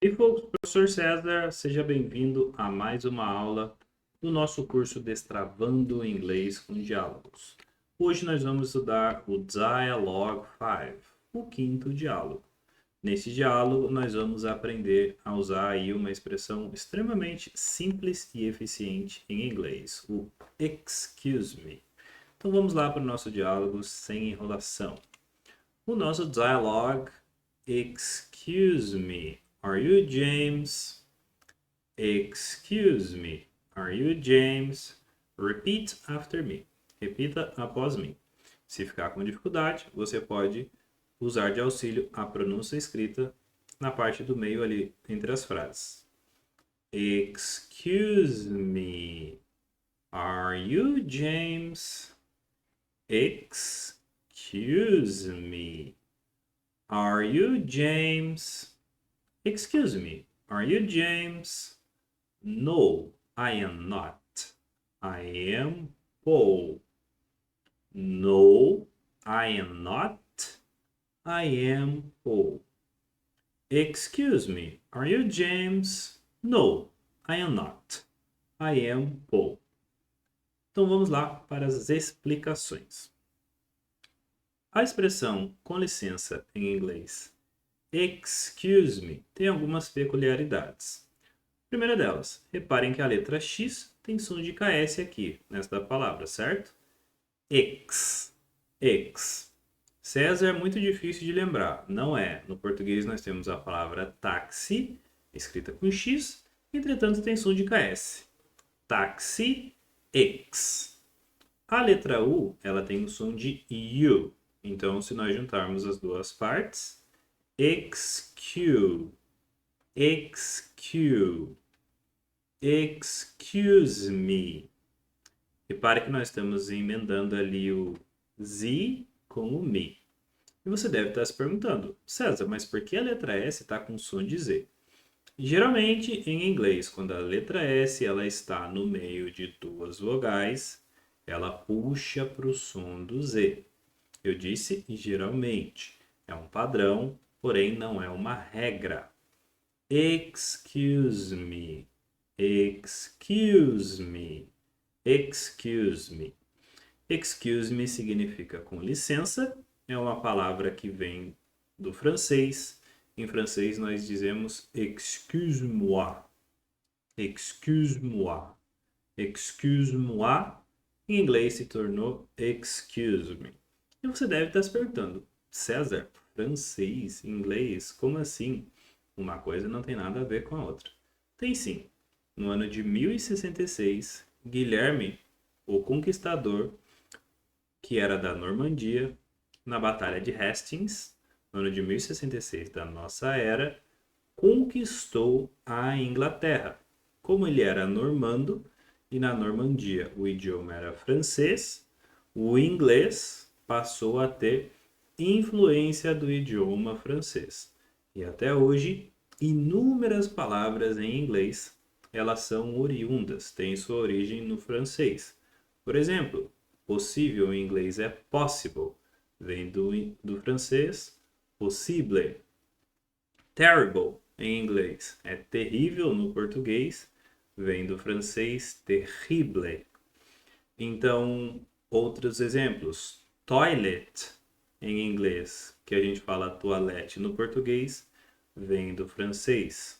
E folks, professor César, seja bem-vindo a mais uma aula do nosso curso Destravando o Inglês com Diálogos. Hoje nós vamos estudar o Dialogue 5, o quinto diálogo. Nesse diálogo, nós vamos aprender a usar aí uma expressão extremamente simples e eficiente em inglês, o excuse me. Então vamos lá para o nosso diálogo sem enrolação. O nosso dialogue, excuse me. Are you James? Excuse me. Are you James? Repeat after me. Repita após mim. Se ficar com dificuldade, você pode usar de auxílio a pronúncia escrita na parte do meio ali entre as frases. Excuse me. Are you James? Excuse me. Are you James? Excuse me, are you James? No, I am not. I am Paul. No, I am not. I am Paul. Excuse me, are you James? No, I am not. I am Paul. Então vamos lá para as explicações. A expressão com licença em inglês excuse me tem algumas peculiaridades. Primeira delas, reparem que a letra X tem som de KS aqui, nesta palavra, certo? Ex. Ex. César é muito difícil de lembrar. Não é. No português nós temos a palavra táxi, escrita com X, entretanto tem som de KS. Táxi, ex. A letra U, ela tem o som de U. Então, se nós juntarmos as duas partes, excuse, excuse. Excuse me. Repare que nós estamos emendando ali o Z com o me. E você deve estar se perguntando, César, mas por que a letra S está com som de Z? Geralmente, em inglês, quando a letra S ela está no meio de duas vogais, ela puxa para o som do Z. Eu disse geralmente. É um padrão, porém não é uma regra. Excuse me. Excuse me. Excuse me. Excuse me significa com licença. É uma palavra que vem do francês. Em francês nós dizemos excuse-moi. Excuse-moi. Excuse-moi. Em inglês se tornou excuse me. E você deve estar se perguntando, César, francês, inglês, como assim? Uma coisa não tem nada a ver com a outra. Tem sim. No ano de 1066, Guilherme, o Conquistador, que era da Normandia, na Batalha de Hastings, no ano de 1066 da nossa era, conquistou a Inglaterra. Como ele era normando e na Normandia o idioma era francês, o inglês passou a ter influência do idioma francês. E até hoje, inúmeras palavras em inglês, elas são oriundas, têm sua origem no francês. Por exemplo, possível em inglês é possible, vem do francês possible. Terrible em inglês é terrível no português, vem do francês terrible. Então, outros exemplos. Toilet em inglês, que a gente fala toilette no português, vem do francês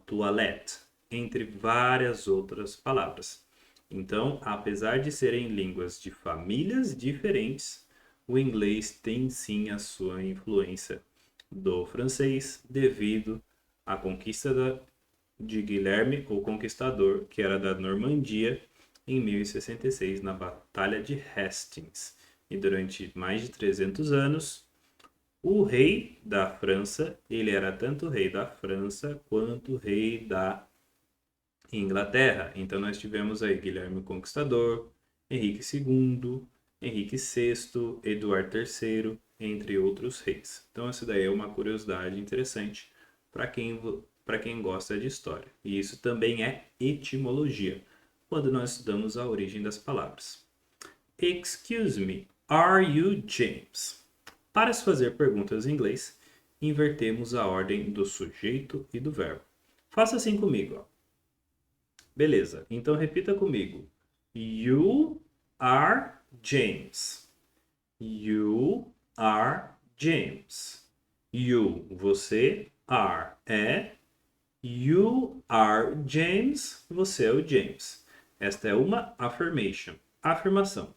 toilette, entre várias outras palavras. Então, apesar de serem línguas de famílias diferentes, o inglês tem sim a sua influência do francês devido à conquista de Guilherme, o Conquistador, que era da Normandia, em 1066, na Batalha de Hastings. E durante mais de 300 anos, o rei da França, ele era tanto rei da França quanto rei da Inglaterra. Então nós tivemos aí Guilherme o Conquistador, Henrique II, Henrique VI, Eduardo III, entre outros reis. Então essa daí é uma curiosidade interessante para quem gosta de história. E isso também é etimologia, quando nós estudamos a origem das palavras. Excuse me, are you James? Para se fazer perguntas em inglês, invertemos a ordem do sujeito e do verbo. Faça assim comigo, ó. Beleza, então repita comigo. You are James. You are James. You, você, are, é. You are James, você é o James. Esta é uma affirmation, afirmação.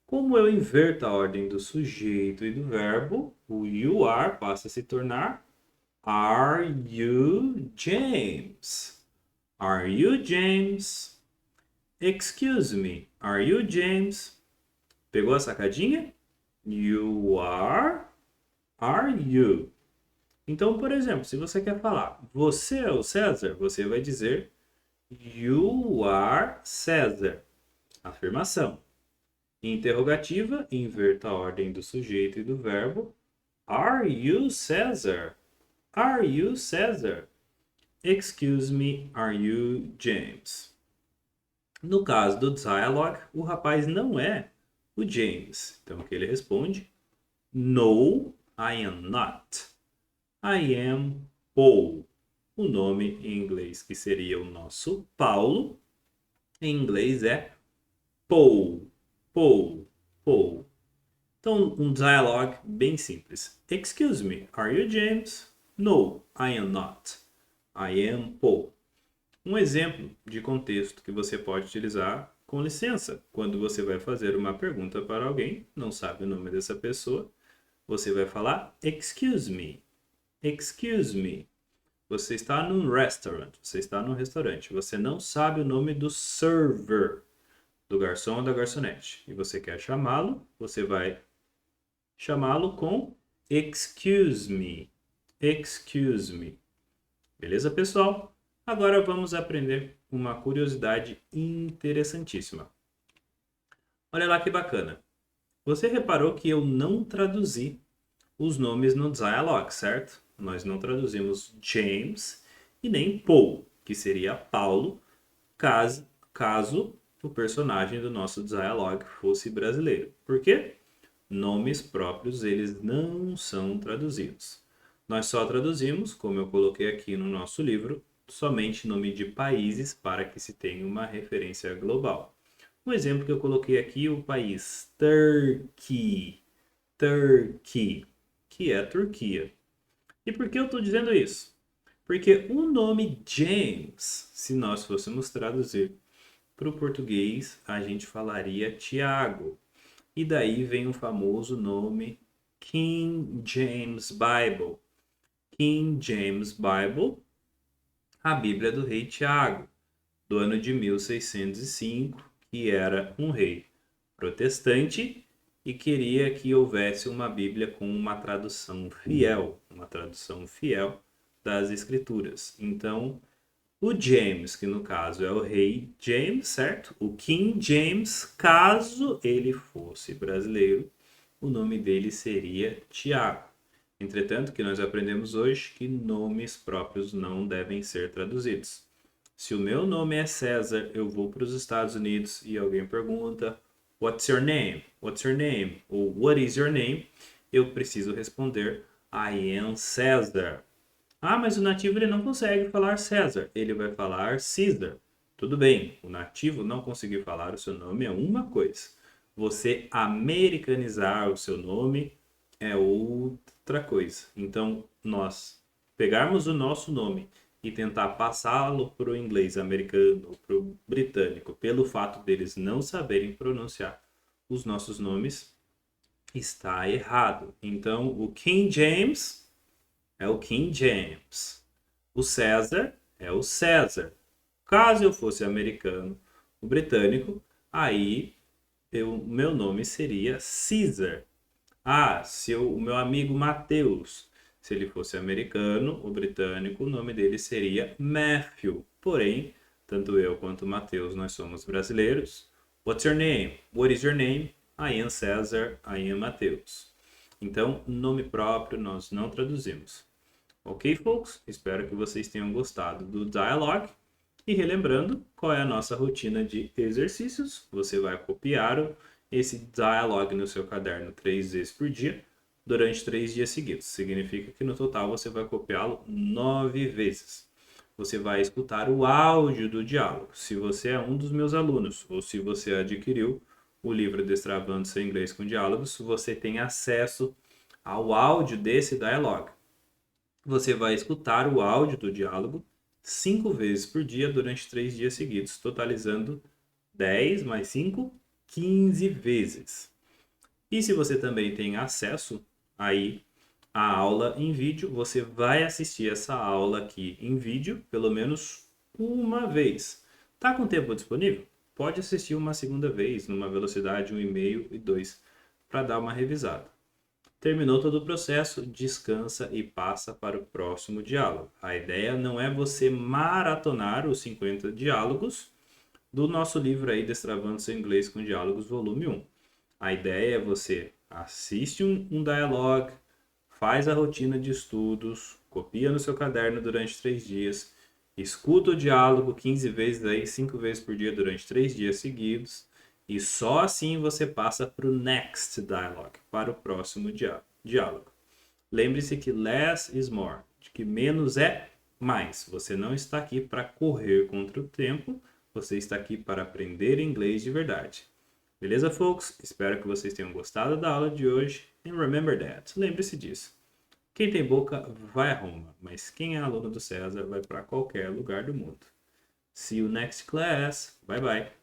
Como eu inverto a ordem do sujeito e do verbo, o you are passa a se tornar Are you James? Are you James? Excuse me, are you James? Pegou a sacadinha? You are you? Então, por exemplo, se você quer falar você é o César, você vai dizer You are César. Afirmação. Interrogativa, inverta a ordem do sujeito e do verbo. Are you César? Are you César? Excuse me, are you James? No caso do dialogue, o rapaz não é o James. Então, o que ele responde? No, I am not. I am Paul. O nome em inglês, que seria o nosso Paulo, em inglês é Paul. Paul. Paul. Então, um dialogue bem simples. Excuse me, are you James? No, I am not. I am Paul. Um exemplo de contexto que você pode utilizar, com licença, quando você vai fazer uma pergunta para alguém, não sabe o nome dessa pessoa, você vai falar excuse me. Excuse me. Você está num restaurant, você está num restaurante, você não sabe o nome do server, do garçom ou da garçonete, e você quer chamá-lo, você vai chamá-lo com excuse me. Excuse me. Beleza, pessoal? Agora vamos aprender uma curiosidade interessantíssima. Olha lá que bacana. Você reparou que eu não traduzi os nomes no dialogue, certo? Nós não traduzimos James e nem Paul, que seria Paulo, caso o personagem do nosso dialogue fosse brasileiro. Por quê? Nomes próprios, eles não são traduzidos. Nós só traduzimos, como eu coloquei aqui no nosso livro, somente nome de países para que se tenha uma referência global. Um exemplo que eu coloquei aqui, o país Turkey. Turkey, que é a Turquia. E por que eu estou dizendo isso? Porque o nome James, se nós fôssemos traduzir para o português, a gente falaria Tiago. E daí vem o famoso nome King James Bible. King James Bible, a Bíblia do rei Tiago, do ano de 1605, que era um rei protestante e queria que houvesse uma Bíblia com uma tradução fiel das Escrituras. Então, o James, que no caso é o rei James, certo? O King James, caso ele fosse brasileiro, o nome dele seria Tiago. Entretanto, que nós aprendemos hoje que nomes próprios não devem ser traduzidos. Se o meu nome é César, eu vou para os Estados Unidos e alguém pergunta What's your name? What's your name? Ou What is your name? Eu preciso responder I am César. Ah, mas o nativo ele não consegue falar César. Ele vai falar Caesar. Tudo bem, o nativo não conseguir falar o seu nome é uma coisa. Você americanizar o seu nome é outra coisa. Então, nós pegarmos o nosso nome e tentar passá-lo para o inglês americano ou para o britânico, pelo fato deles não saberem pronunciar os nossos nomes, está errado. Então, o King James é o King James. O César é o César. Caso eu fosse americano, o britânico, aí meu nome seria Caesar. Ah, se o meu amigo Mateus, se ele fosse americano, o britânico, o nome dele seria Matthew. Porém, tanto eu quanto o Mateus, nós somos brasileiros. What's your name? What is your name? I am César, I am Mateus. Então, nome próprio nós não traduzimos. Ok, folks? Espero que vocês tenham gostado do dialogue. E relembrando, qual é a nossa rotina de exercícios? Você vai copiar esse dialogue no seu caderno 3 vezes por dia. durante 3 dias seguidos. Significa que no total você vai copiá-lo 9 vezes. Você vai escutar o áudio do diálogo. Se você é um dos meus alunos ou se você adquiriu o livro Destravando Seu Inglês com Diálogos, você tem acesso ao áudio desse diálogo. Você vai escutar o áudio do diálogo 5 vezes por dia durante 3 dias seguidos, totalizando 10 mais 5, 15 vezes. E se você também tem acesso aí à aula em vídeo, você vai assistir essa aula aqui em vídeo pelo menos uma vez. Tá com tempo disponível? Pode assistir uma segunda vez, numa velocidade 1,5 e 2, para dar uma revisada. Terminou todo o processo, descansa e passa para o próximo diálogo. A ideia não é você maratonar os 50 diálogos do nosso livro aí, Destravando Seu Inglês com Diálogos, volume 1. A ideia é você assiste um dialogue, faz a rotina de estudos, copia no seu caderno durante 3 dias, escuta o diálogo 15 vezes, aí 5 vezes por dia durante 3 dias seguidos, e só assim você passa para o next dialogue, para o próximo diálogo. Lembre-se que less is more, de que menos é mais. Você não está aqui para correr contra o tempo, você está aqui para aprender inglês de verdade. Beleza, folks? Espero que vocês tenham gostado da aula de hoje. And remember that. Lembre-se disso. Quem tem boca vai a Roma, mas quem é aluno do César vai para qualquer lugar do mundo. See you next class. Bye bye.